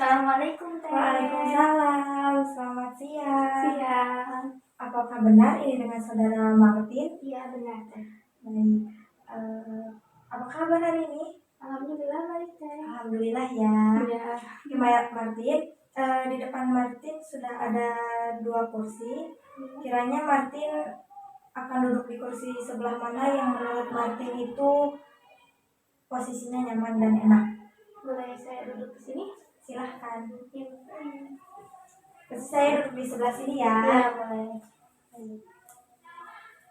Assalamualaikum Teh. Waalaikumsalam, selamat siang. Siang. Apakah benar ini dengan saudara Martin? Iya benar Teh. Baik. Apa kabar hari ini? Alhamdulillah baik Teh. Alhamdulillah ya. Iya. Martin, di depan Martin sudah ada 2 kursi. Kiranya Martin akan duduk di kursi sebelah mana yang menurut Martin itu posisinya nyaman dan enak? Boleh saya duduk di sini? Silahkan. Iya. Saya duduk di sebelah sini ya. Iya boleh.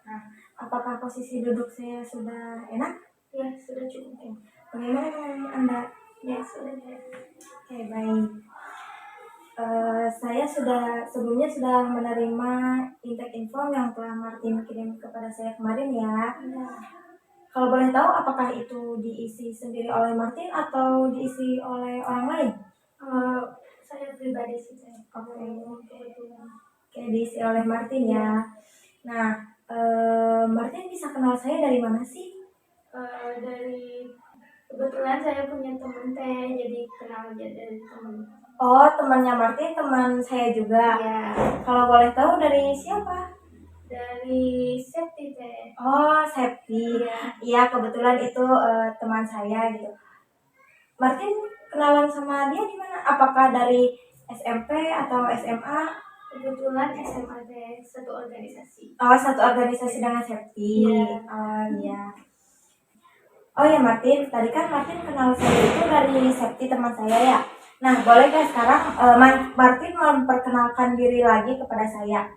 Nah, apakah posisi duduk saya sudah enak? Ya sudah cukup Teh. Bagaimana dengan Anda? Ya sudah Teh. Oke, baik. Saya sebelumnya sudah menerima intake info yang telah Martin kirim kepada saya kemarin ya. Iya. Kalau boleh tahu, apakah itu diisi sendiri oleh Martin atau diisi oleh orang lain? Saya pribadi sih Teh. Oke. Kebetulan. Oke, diisi oleh Martin ya. Nah, Martin bisa kenal saya dari mana sih? Dari kebetulan saya punya teman Teh, jadi kenal aja dari teman. Oh, temannya Martin, teman saya juga. Iya. Kalau boleh tahu dari siapa? Dari Septi Teh. Oh, Septi. Iya. Iya, kebetulan itu teman saya gitu. Martin kenalan sama dia di mana? Apakah dari SMP atau SMA? Kebetulan SMA Teh, satu organisasi. Oh, satu organisasi dengan Septi. Iya. Oh, iya. Oh ya Martin, tadi kan Martin kenal saya itu dari Septi, teman saya ya. Nah, boleh gak sekarang Martin memperkenalkan diri lagi kepada saya?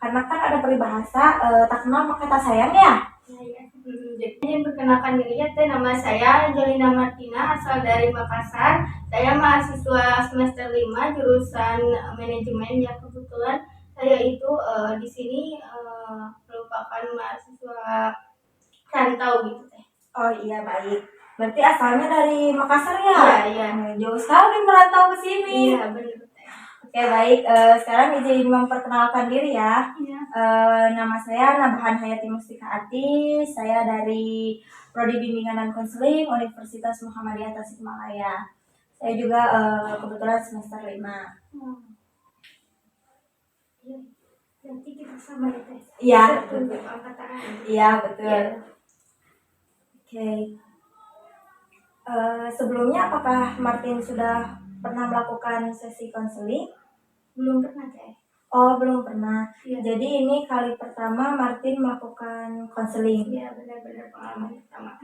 Karena kan ada peribahasa tak kenal maka tak sayang ya. Iya. Jadi perkenalkan diri ya Teh, nama saya Angelina Martina, asal dari Makassar. Saya mahasiswa semester 5 jurusan manajemen ya. Kebetulan saya itu di sini merupakan mahasiswa rantau gitu Teh. Oh iya, baik. Berarti asalnya dari Makassar ya? Iya. Jauh sekali merantau ke sini. Iya benar Teh. Oke, baik. Sekarang izin memperkenalkan diri ya. Iya. Nama saya Nabahan Hayati Mustika Ati. Saya dari Prodi Bimbingan dan Konseling Universitas Muhammadiyah Tasikmalaya. Saya juga kebetulan semester 5. Iya. Nanti kita sama ya Teh. Iya. Untuk angkatan. Iya, betul. Iya. Oke. Sebelumnya apakah Martin sudah pernah melakukan sesi konseling? Belum pernah Teh. Oh, belum pernah. Iya. Jadi ini kali pertama Martin melakukan konseling. Iya, benar-benar pengalaman pertama.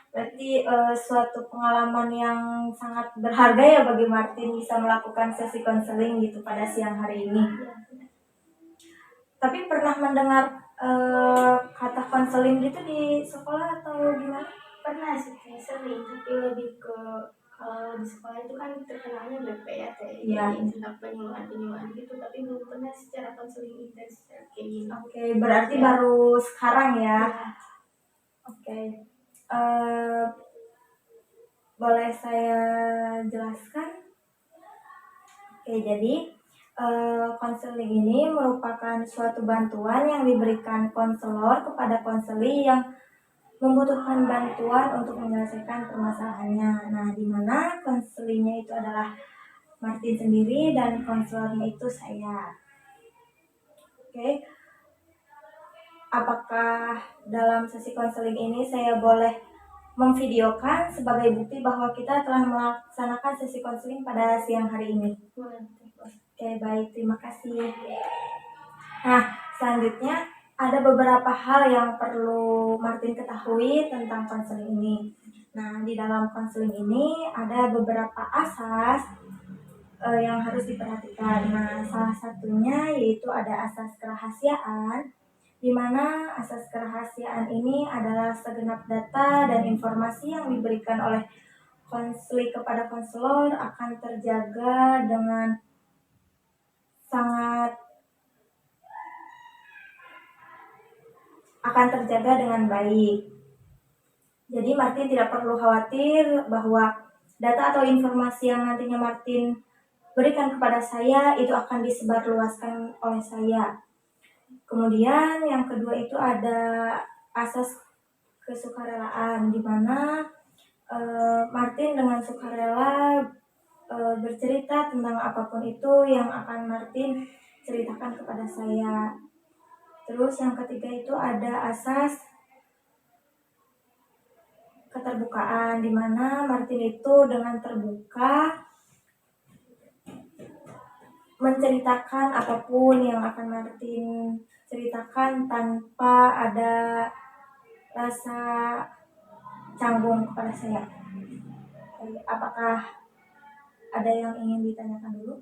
Berarti suatu pengalaman yang sangat berharga ya bagi Martin bisa melakukan sesi konseling gitu pada siang hari ini. Iya, benar. Tapi pernah mendengar kata konseling gitu di sekolah atau gimana? Pernah sih Teh, sering, tapi lebih ke kalau di sekolah itu kan terkenalnya BP ya Teh. Iya. Jadi tentang penyuluhan gitu, tapi belum pernah secara konseling intens kayak gini. Oke, berarti Ya. baru sekarang ya. Iya. Oke. Boleh saya jelaskan? Oke, jadi konseling ini merupakan suatu bantuan yang diberikan konselor kepada konseli yang membutuhkan bantuan untuk menyelesaikan permasalahannya. Nah, di mana konselingnya itu adalah Martin sendiri dan konselornya itu saya. Oke. Apakah dalam sesi konseling ini saya boleh memvideokan sebagai bukti bahwa kita telah melaksanakan sesi konseling pada siang hari ini? Boleh Teh. Oke, baik. Terima kasih. Nah, selanjutnya ada beberapa hal yang perlu Martin ketahui tentang konseling ini. Nah, di dalam konseling ini ada beberapa asas yang harus diperhatikan. Nah, salah satunya yaitu ada asas kerahasiaan, di mana asas kerahasiaan ini adalah segenap data dan informasi yang diberikan oleh konseli kepada konselor akan terjaga dengan baik. Jadi Martin tidak perlu khawatir bahwa data atau informasi yang nantinya Martin berikan kepada saya itu akan disebarluaskan oleh saya. Kemudian yang kedua itu ada asas kesukarelaan, di mana Martin dengan sukarela bercerita tentang apapun itu yang akan Martin ceritakan kepada saya. Terus yang ketiga itu ada asas keterbukaan, di mana Martin itu dengan terbuka menceritakan apapun yang akan Martin ceritakan tanpa ada rasa canggung kepada saya. Apakah ada yang ingin ditanyakan dulu?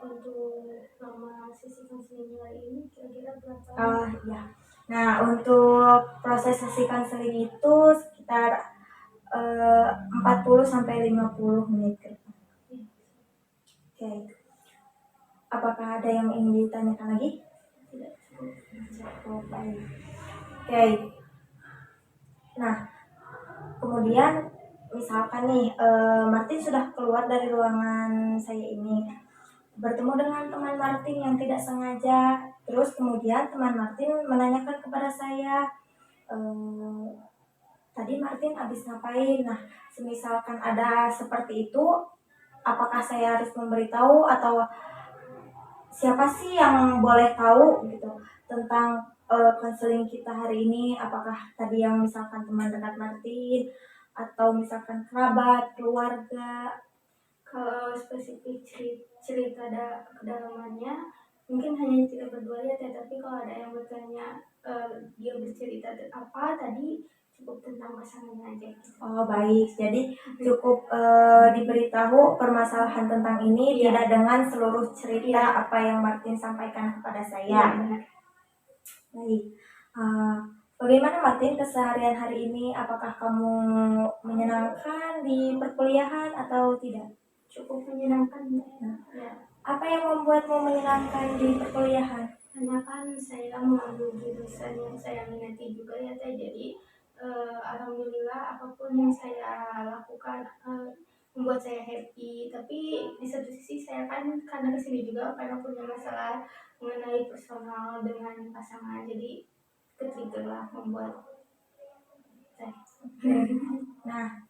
Untuk lama sesi konseling hari ini kira-kira berapa? Ya. Nah, untuk proses sesi konseling itu sekitar 40 sampai 50 menit ke depan. Oke. Apakah ada yang ingin ditanyakan lagi? Tidak cukup. Cukup, baik. Oke. Nah, kemudian misalkan nih Martin sudah keluar dari ruangan saya ini, bertemu dengan teman Martin yang tidak sengaja, terus kemudian teman Martin menanyakan kepada saya, tadi Martin habis ngapain? Nah, semisalkan ada seperti itu, apakah saya harus memberitahu atau siapa sih yang boleh tahu gitu tentang konseling kita hari ini? Apakah tadi yang misalkan teman dekat Martin atau misalkan kerabat, keluarga? Kalau spesifik cerita kedalamannya mungkin hanya kita berdua ya, tapi kalau ada yang bertanya dia bercerita apa tadi, cukup tentang pasangannya aja. Oh, baik, jadi cukup diberitahu permasalahan tentang ini, Iya. tidak dengan seluruh cerita Iya. apa yang Martin sampaikan kepada saya. Iya, benar. Baik. Bagaimana Martin keseharian hari ini? Apakah kamu menyenangkan di perkuliahan atau tidak? Cukup menyenangkan. Ya. Apa yang membuatmu menyenangkan di perkuliahan? Karena kan saya mengambil jurusan yang saya minati juga ya teh, jadi alhamdulillah apapun yang saya lakukan membuat saya happy. Tapi di satu sisi saya kan karena kesini juga karena punya masalah mengenai personal dengan pasangan, jadi ketrigger lah membuat saya. Nah,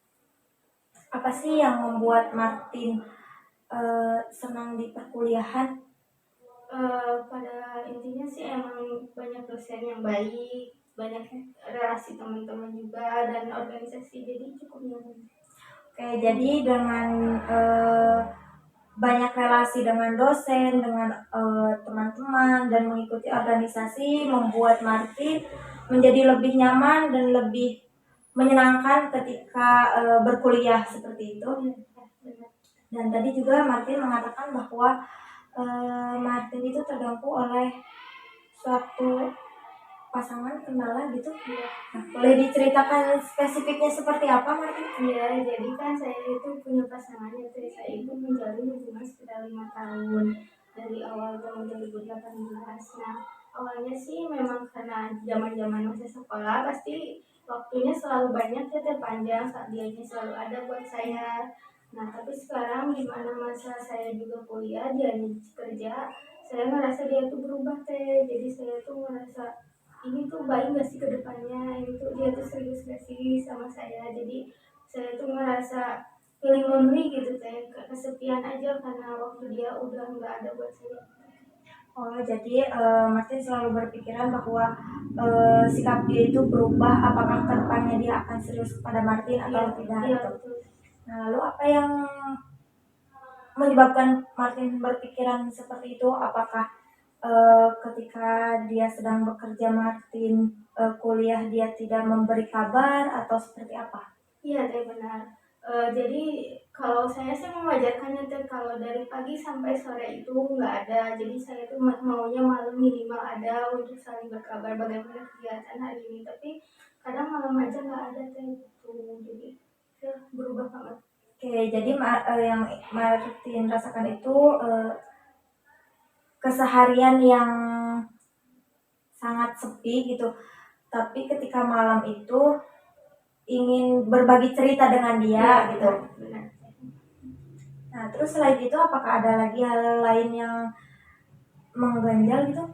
apa sih yang membuat Martin senang di perkuliahan? Pada intinya sih emang banyak dosen yang baik, banyak relasi teman-teman juga dan organisasi, jadi cukup nyaman. Oke, jadi dengan banyak relasi dengan dosen, dengan teman-teman dan mengikuti organisasi membuat Martin menjadi lebih nyaman dan lebih menyenangkan ketika berkuliah seperti itu. Dan tadi juga Martin mengatakan bahwa Martin itu terganggu oleh suatu pasangan kendala gitu. Nah, boleh diceritakan spesifiknya seperti apa, Martin? Iya, jadi kan saya itu punya pasangan ya, saya itu menjalin hubungan sekitar 5 tahun dari awal tahun 2018. Nah, awalnya sih memang karena zaman-zaman masa sekolah pasti waktunya selalu banyak ya, panjang, saat dianya selalu ada buat saya. Nah, tapi sekarang gimana masa saya juga kuliah, dia kerja, saya ngerasa dia tuh berubah teh. Jadi saya tuh ngerasa ini tuh baik gak sih ke depannya, ini tuh dia tuh serius gak sih sama saya. Jadi saya tuh ngerasa feeling lonely gitu teh, kesepian aja karena waktu dia udah nggak ada buat saya. Oh, jadi Martin selalu berpikiran bahwa sikap dia itu berubah, apakah kedepannya dia akan serius kepada Martin atau tidak. Iya, Gitu. betul. Nah, lalu apa yang menyebabkan Martin berpikiran seperti itu? Apakah ketika dia sedang bekerja Martin kuliah dia tidak memberi kabar atau seperti apa? Iya teh, benar. Jadi kalau saya sih mewajarkannya teh, kalau dari pagi sampai sore itu nggak ada. Jadi saya tuh maunya malam minimal ada untuk saling berkabar bagaimana kegiatan hari ini. Tapi kadang malam aja nggak ada teh gitu. Jadi ya berubah banget. Oke, jadi yang Martin rasakan itu keseharian yang sangat sepi gitu. Tapi ketika malam itu ingin berbagi cerita dengan dia Ya, gitu. benar. Nah, terus selain itu apakah ada lagi hal lain yang mengganjal gitu?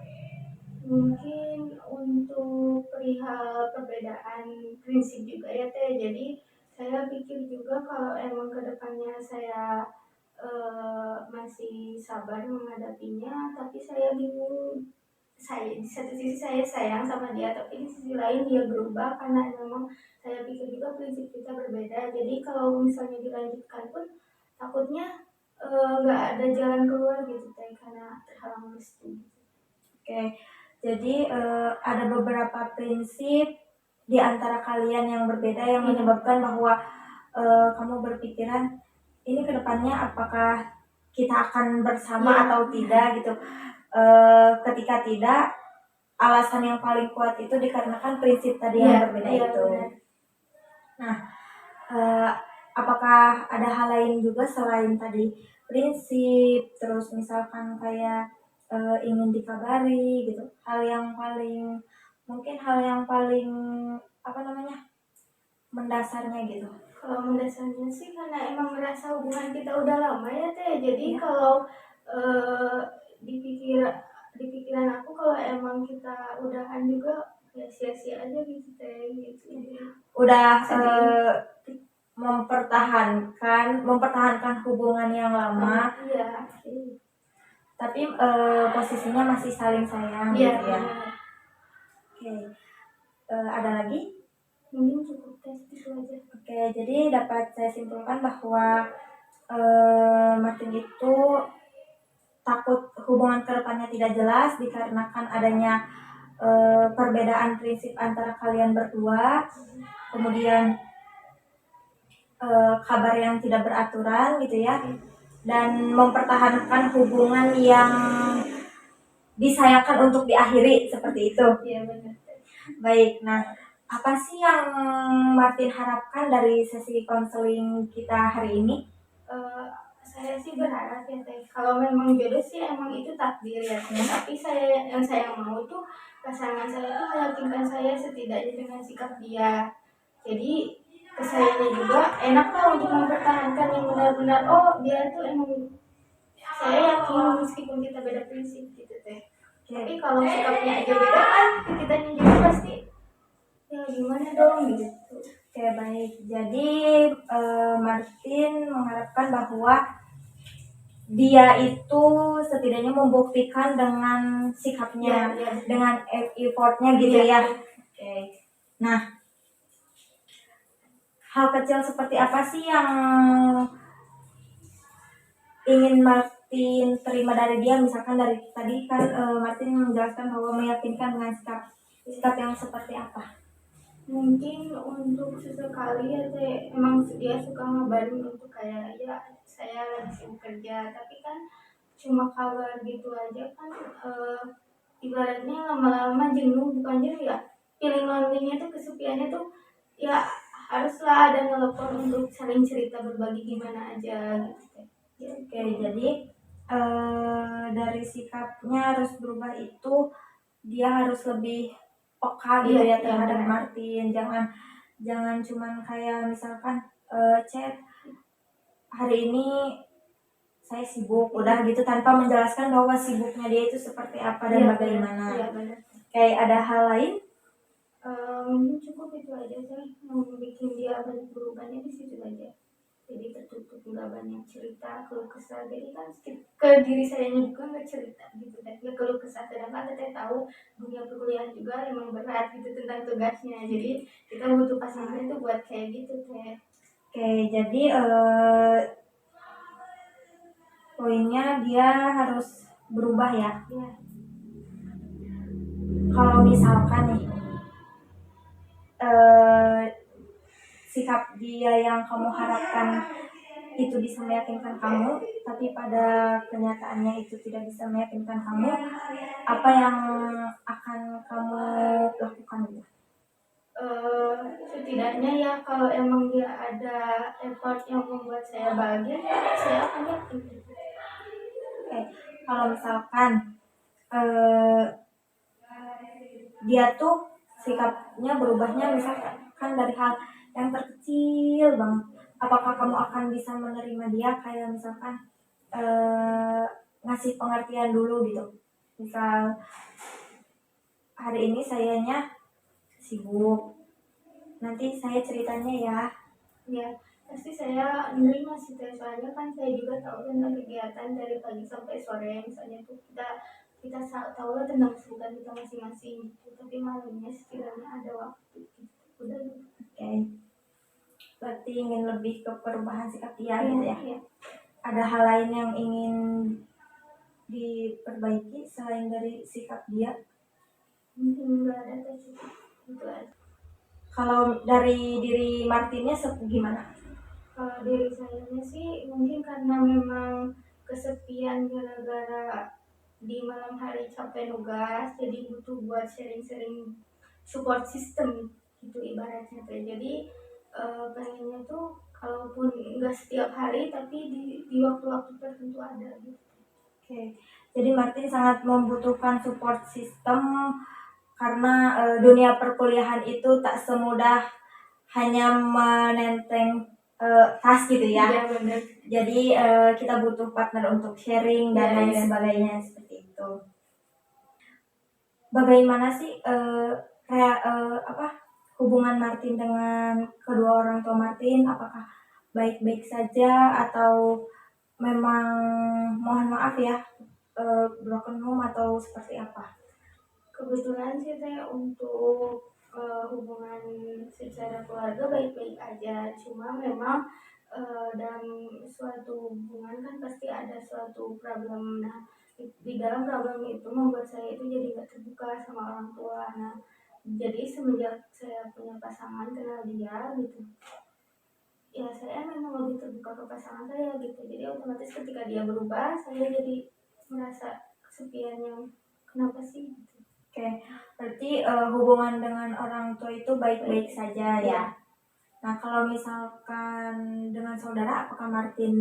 Mungkin untuk perihal perbedaan prinsip juga ya teh. Jadi saya pikir juga kalau emang kedepannya saya masih sabar menghadapinya, tapi saya bingung. Saya di satu sisi saya sayang sama dia, tapi di sisi lain dia berubah karena memang saya pikir juga prinsip kita berbeda. Jadi kalau misalnya dilanjutkan pun takutnya nggak ada jalan keluar gitu teh, karena terhalang restu. Oke, jadi ada beberapa prinsip di antara kalian yang berbeda yang menyebabkan bahwa kamu berpikiran ini kedepannya apakah kita akan bersama atau tidak gitu. Ketika tidak, alasan yang paling kuat itu dikarenakan prinsip tadi yang berbeda itu. Benar. Nah, apakah ada hal lain juga selain tadi prinsip, terus misalkan kayak ingin dikabari gitu, hal yang paling mendasarnya gitu? Kalau mendasarnya sih karena emang merasa hubungan kita udah lama ya teh. Jadi Ya. kalau di pikiran aku kalau emang kita udahan juga ya sia-sia aja gitu teh gitu. Udah mempertahankan hubungan yang lama, Iya. tapi posisinya masih saling sayang Iya, gitu ya. benar. Oke. Ada lagi? Mungkin cukup tes itu aja. Oke, jadi dapat saya simpulkan bahwa Martin itu takut hubungan kedepannya tidak jelas dikarenakan adanya perbedaan prinsip antara kalian berdua, kemudian kabar yang tidak beraturan gitu ya, dan mempertahankan hubungan yang disayangkan untuk diakhiri seperti itu. Iya, benar. Baik, nah apa sih yang Martin harapkan dari sesi konseling kita hari ini? Saya sih berharap ya teh, kalau memang jodoh sih emang itu takdir ya teh. Tapi yang saya mau tuh pasangan saya tuh meyakinkan saya setidaknya dengan sikap dia. Jadi kesayanya juga enak lah untuk mempertahankan yang benar-benar dia tuh emang, saya yakin meskipun kita beda prinsip gitu teh. Tapi kalau sikapnya aja beda kan kitanya juga pasti ya gimana dong gitu. Oke, baik. Jadi Martin mengharapkan bahwa dia itu setidaknya membuktikan dengan sikapnya, dengan effortnya gitu ya. Oke. Nah, hal kecil seperti apa sih yang ingin Martin terima dari dia? Misalkan dari tadi kan Martin menjelaskan bahwa meyakinkan dengan sikap yang seperti apa? Mungkin untuk sesekali ya teh emang dia suka ngabarin untuk kayak ya saya lagi sibuk kerja, tapi kan cuma kabar gitu aja kan ibaratnya lama-lama jenuh, bukan jenuh ya, feeling lonely-nya tuh, kesepiannya tuh ya haruslah ada telepon untuk saling cerita berbagi gimana aja gitu. Ya, Oke, jadi dari sikapnya harus berubah itu dia harus lebih peka gitu ya terhadap Martin. Jangan cuman kayak misalkan chat hari ini saya sibuk udah gitu tanpa menjelaskan bahwa sibuknya dia itu seperti apa dan bagaimana. Kayak ada hal lain? Mungkin cukup itu aja sih yang bikin dia banyak berubahnya di situ aja. Jadi tertutup nggak banyak cerita keluh kesah, jadi kan ke diri saya juga nggak cerita gitu kan, ya keluh kesah. Sedangkan kita tahu dunia perkuliahan juga emang berat gitu tentang tugasnya, jadi kita butuh pasangan itu buat kayak gitu teh. Oke, jadi poinnya dia harus berubah ya. Kalau misalkan nih sikap dia yang kamu harapkan itu bisa meyakinkan kamu, tapi pada kenyataannya itu tidak bisa meyakinkan kamu, apa yang akan kamu lakukan? Setidaknya ya kalau emang dia ada effort yang membuat saya bahagia, saya akan yakin. Oke, kalau misalkan dia tuh sikapnya berubahnya misalkan dari hal yang terkecil banget, apakah kamu akan bisa menerima dia kayak misalkan ngasih pengertian dulu gitu, misal hari ini sayanya sibuk, nanti saya ceritanya ya. Pasti saya nerima sih teh, soalnya kan saya juga tahu tentang kegiatan dari pagi sampai sore, misalnya tuh tahu lah tentang kesibukan kita masing-masing gitu. Tapi malamnya setidaknya ada waktu gitu. Udah gitu. Oke, berarti ingin lebih ke perubahan sikap dia Iya, gitu ya. iya. Ada hal lain yang ingin diperbaiki selain dari sikap dia? Mungkin nggak ada teh, cukup itu aja. Kalau dari diri Martinnya gimana? Kalau diri saya sih mungkin karena memang kesepian gara-gara di malam hari capek nugas, jadi butuh buat sharing-sharing support system gitu ibaratnya teh. Jadi pengennya tuh kalaupun nggak setiap hari tapi di waktu-waktu tertentu ada gitu. Oke, jadi Martin sangat membutuhkan support system karena dunia perkuliahan itu tak semudah hanya menenteng tas gitu ya. Iya benar. Jadi kita butuh partner untuk sharing dan Iya, lain iya. sebagainya seperti itu. Bagaimana sih hubungan Martin dengan kedua orang tua Martin? Apakah baik-baik saja atau memang mohon maaf ya broken home atau seperti apa? Kebetulan sih saya untuk hubungan secara keluarga baik-baik aja. Cuma memang dalam suatu hubungan kan pasti ada suatu problem. Nah, di dalam problem itu membuat saya itu jadi nggak terbuka sama orang tua. Nah, jadi semenjak saya punya pasangan kenal dia gitu, ya saya memang lebih terbuka ke pasangan saya gitu. Jadi otomatis ketika dia berubah, saya jadi merasa kesepian yang kenapa sih gitu. Oke, berarti hubungan dengan orang tua itu baik-baik saja ya. Nah, kalau misalkan dengan saudara, apakah Martin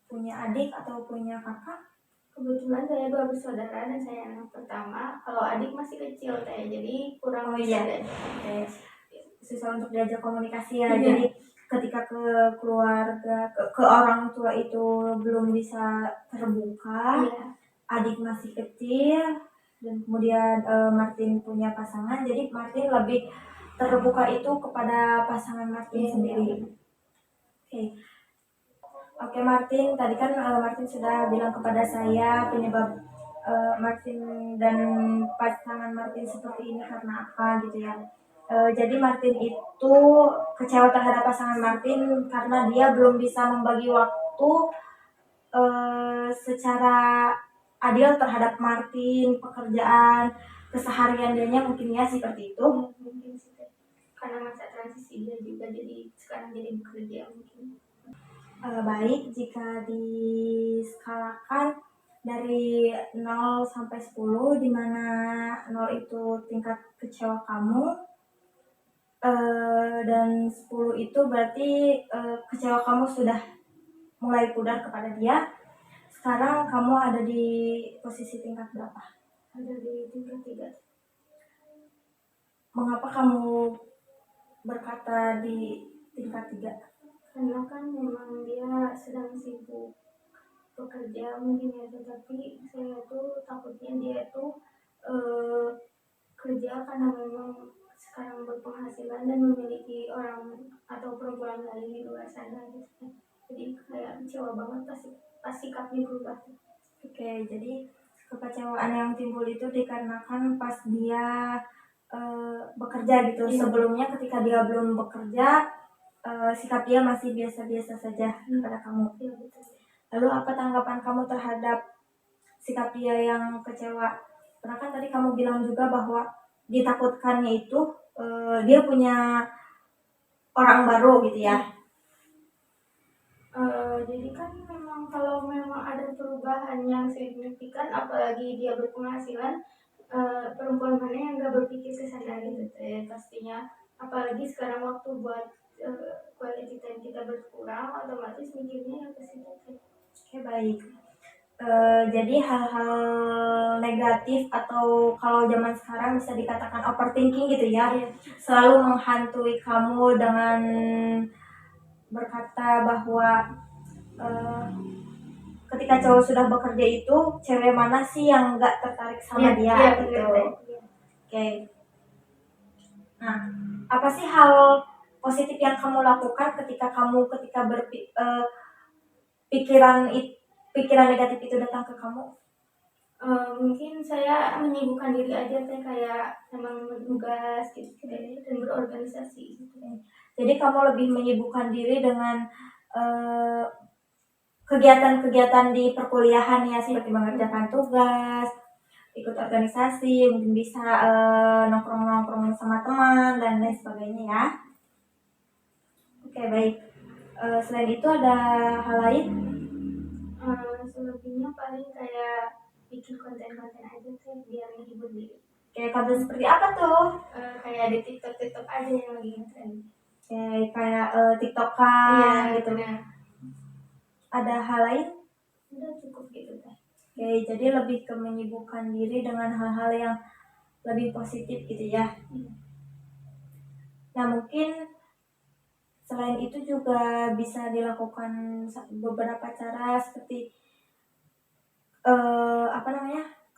punya adik atau punya kakak? Kebetulan saya dua bersaudara dan saya anak pertama. Kalau adik masih kecil saya, jadi kurang Oh bisa iya. diajak. Oke, susah untuk diajak komunikasi ya. Iya. Jadi ketika ke keluarga, ke orang tua itu belum bisa terbuka, Iya. adik masih kecil, dan kemudian Martin punya pasangan, jadi Martin lebih terbuka itu kepada pasangan Martin Iya, sendiri. Oke. Oke Martin, tadi kan Martin sudah bilang kepada saya penyebab Martin dan pasangan Martin seperti ini karena apa gitu ya. Jadi Martin itu kecewa terhadap pasangan Martin karena dia belum bisa membagi waktu secara adil terhadap Martin, pekerjaan, keseharian dianya mungkin ya seperti itu. Mungkin sih Teh. Karena masa transisi dia juga jadi sekarang jadi bekerja mungkin. Baik, jika diskalakan dari 0 sampai 10, di mana 0 itu tingkat kecewa kamu, dan 10 itu berarti kecewa kamu sudah mulai pudar kepada dia. Sekarang kamu ada di posisi tingkat berapa? Ada di tingkat 3. Mengapa kamu berkata di tingkat 3? Karena kan memang dia sedang sibuk bekerja mungkin ya, tetapi saya tuh takutnya dia tuh kerja karena memang sekarang berpenghasilan dan memiliki orang atau perempuan lain di luar sana gitu. Jadi kayak kecewa banget pas sikapnya berubah. Oke, jadi kekecewaan yang timbul itu dikarenakan pas dia bekerja gitu. Iya. Sebelumnya ketika dia belum bekerja, sikap dia masih biasa-biasa saja kepada kamu. Iya, betul. Lalu apa tanggapan kamu terhadap sikap dia yang kecewa? Karena kan tadi kamu bilang juga bahwa ditakutkannya itu dia punya orang baru gitu ya. Jadi kan memang kalau memang ada perubahan yang signifikan, apalagi dia berpenghasilan, perempuan mana yang gak berpikir ke sana gitu pastinya. Apalagi sekarang waktu buat quality time kita berkurang, otomatis mikirnya yang ke situ. Oke, baik. Jadi hal-hal negatif atau kalau zaman sekarang bisa dikatakan overthinking gitu ya, selalu menghantui kamu dengan berkata bahwa ketika cowok sudah bekerja itu cewek mana sih yang nggak tertarik sama dia gitu. Oke. Nah, apa sih hal positif yang kamu lakukan ketika pikiran pikiran negatif itu datang ke kamu? Mungkin saya menyibukkan diri aja teh, kayak memang bertugas gitu kayak, dan berorganisasi gitu. Jadi kamu lebih menyibukkan diri dengan kegiatan-kegiatan di perkuliahan ya, seperti mengerjakan tugas, ikut organisasi, mungkin bisa nongkrong-nongkrong sama teman dan lain sebagainya ya. Oke, baik. Selain itu ada hal lain? Selebihnya paling kayak bikin konten-konten aja sih biar menghibur diri. Kayak konten seperti apa tuh? Kayak di TikTok aja yang lagi ngetren. Kayak TikTokan gitu. Benar. Ada hal lain? Udah cukup gitu teh. Oke, jadi lebih ke menyibukkan diri dengan hal-hal yang lebih positif gitu ya. Nah, mungkin selain itu juga bisa dilakukan beberapa cara seperti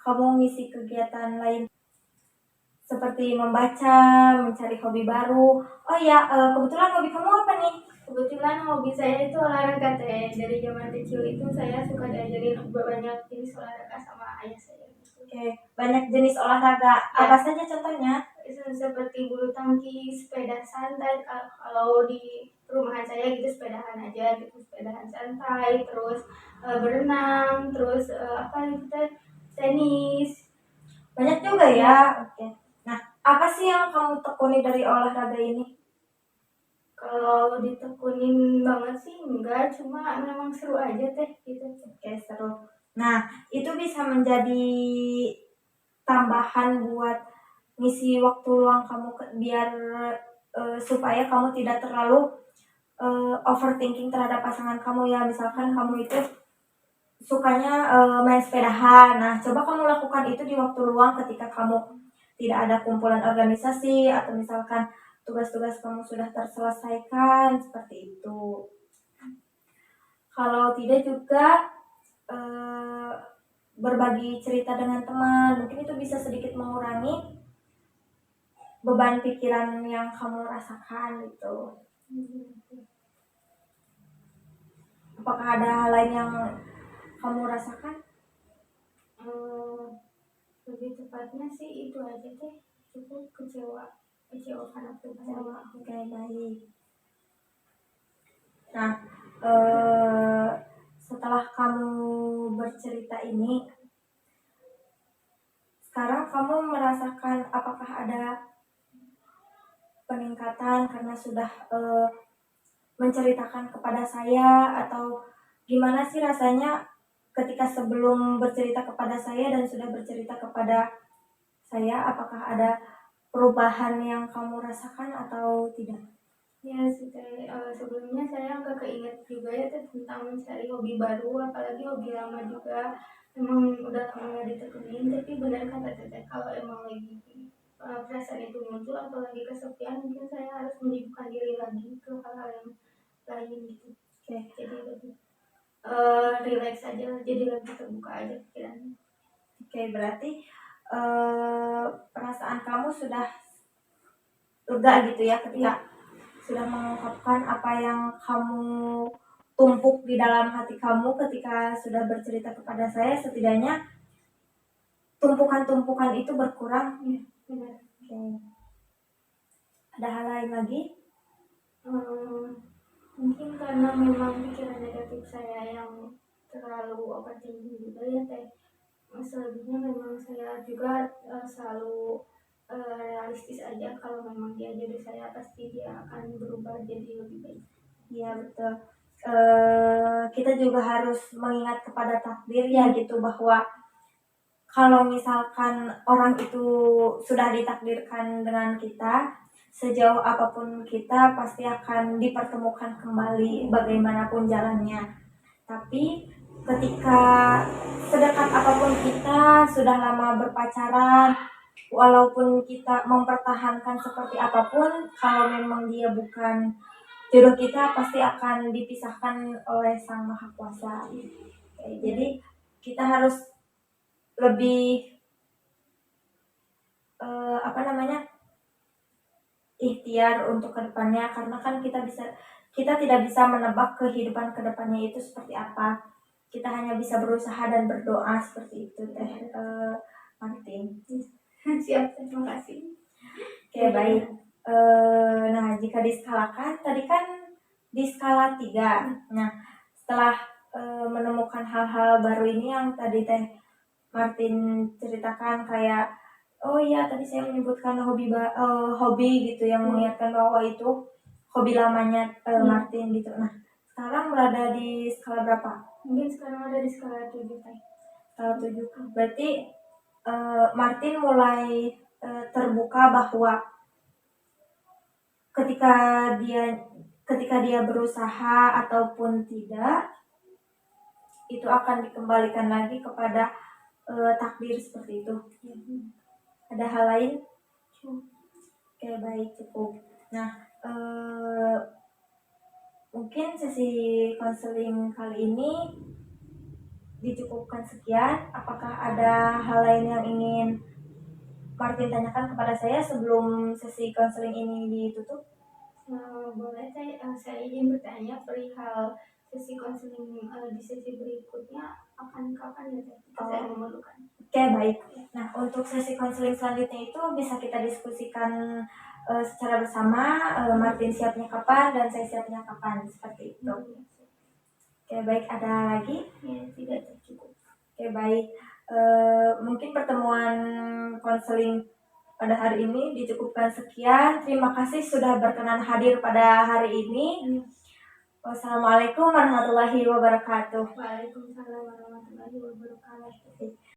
kamu ngisi kegiatan lain seperti membaca, mencari hobi baru. Oh ya, kebetulan hobi kamu apa nih? Kebetulan hobi saya itu olahraga teh. Dari zaman kecil itu saya suka diajarin banyak jenis olahraga sama ayah saya. Oke, banyak jenis olahraga. Apa saja contohnya? Seperti bulu tangkis, sepeda santai. Kalau di perumahan saya gitu sepedahan aja gitu, sepedahan santai, terus berenang, terus tenis. Banyak juga ya. Oke. Nah, apa sih yang kamu tekuni dari olahraga ini? Kalau ditekunin banget sih enggak, cuma memang seru aja teh gitu. Oke, seru. Nah, itu bisa menjadi tambahan buat ngisi waktu luang kamu biar supaya kamu tidak terlalu overthinking terhadap pasangan kamu ya. Misalkan kamu itu sukanya main sepedahan. Nah, coba kamu lakukan itu di waktu luang ketika kamu tidak ada kumpulan organisasi atau misalkan tugas-tugas kamu sudah terselesaikan, seperti itu. Kalau tidak juga berbagi cerita dengan teman, mungkin itu bisa sedikit mengurangi beban pikiran yang kamu rasakan gitu. Apakah ada hal lain yang kamu rasakan? Lebih tepatnya sih itu aja deh, cukup kecewa karena kecewa. Oke, baik. Nah, setelah kamu bercerita ini, sekarang kamu merasakan apakah ada peningkatan karena sudah menceritakan kepada saya, atau gimana sih rasanya ketika sebelum bercerita kepada saya dan sudah bercerita kepada saya? Apakah ada perubahan yang kamu rasakan atau tidak? Ya sih, sebelumnya saya agak keinget juga ya tentang mencari hobi baru, apalagi hobi lama juga memang udah lama nggak ditekunin. Tapi benar kata teteh, kalau emang lagi perasaan itu muncul atau lagi kesepian, mungkin saya harus menyibukkan diri lagi ke hal-hal yang lain gitu. Jadi lebih relax aja, jadi lebih terbuka aja pikirannya. Oke, berarti perasaan kamu sudah lega gitu ya ketika sudah mengungkapkan apa yang kamu tumpuk di dalam hati kamu ketika sudah bercerita kepada saya. Setidaknya tumpukan-tumpukan itu berkurang. Benar. Oke. Ada hal lain lagi? Mungkin karena memang pikiran negatif saya yang terlalu overthinking juga ya teh. Selebihnya memang saya juga selalu realistis aja, kalau memang dia jodoh saya pasti dia akan berubah jadi lebih baik. Iya, betul. Kita juga harus mengingat kepada takdir ya gitu, bahwa kalau misalkan orang itu sudah ditakdirkan dengan kita, sejauh apapun kita pasti akan dipertemukan kembali bagaimanapun jalannya. Tapi ketika sedekat apapun kita, sudah lama berpacaran, walaupun kita mempertahankan seperti apapun, kalau memang dia bukan jodoh kita, pasti akan dipisahkan oleh Sang Maha Kuasa. Jadi kita harus lebih ikhtiar untuk kedepannya, karena kan kita tidak bisa menebak kehidupan kedepannya itu seperti apa. Kita hanya bisa berusaha dan berdoa seperti itu Teh Martin. Siap, terima kasih. Oke, baik. Nah, jika diskalakan tadi kan di skala 3. Nah, setelah menemukan hal-hal baru ini yang tadi Teh Martin ceritakan, kayak oh iya tadi saya menyebutkan hobi gitu yang mengingatkan bahwa itu hobi lamanya Martin gitu. Nah, sekarang berada di skala berapa? Mungkin sekarang ada di skala 7 Teh. Skala 7. Berarti Martin mulai terbuka bahwa ketika dia berusaha ataupun tidak, itu akan dikembalikan lagi kepada takdir seperti itu. Ada hal lain? Oke, baik, cukup. Nah, mungkin sesi konseling kali ini dicukupkan sekian. Apakah ada hal lain yang ingin Martin tanyakan kepada saya sebelum sesi konseling ini ditutup? Boleh Teh, saya ingin bertanya perihal sesi konseling di sesi berikutnya akan kapan ya Teh? Saya memerlukan. Oke, baik. Nah, untuk sesi konseling selanjutnya itu bisa kita diskusikan secara bersama. Martin siapnya kapan dan saya siapnya kapan, seperti itu. Oke, baik. Ada lagi? Ya, tidak cukup. Oke, baik. Mungkin pertemuan konseling pada hari ini dicukupkan sekian. Terima kasih sudah berkenan hadir pada hari ini. Wassalamualaikum warahmatullahi wabarakatuh. Waalaikumsalam warahmatullahi wabarakatuh.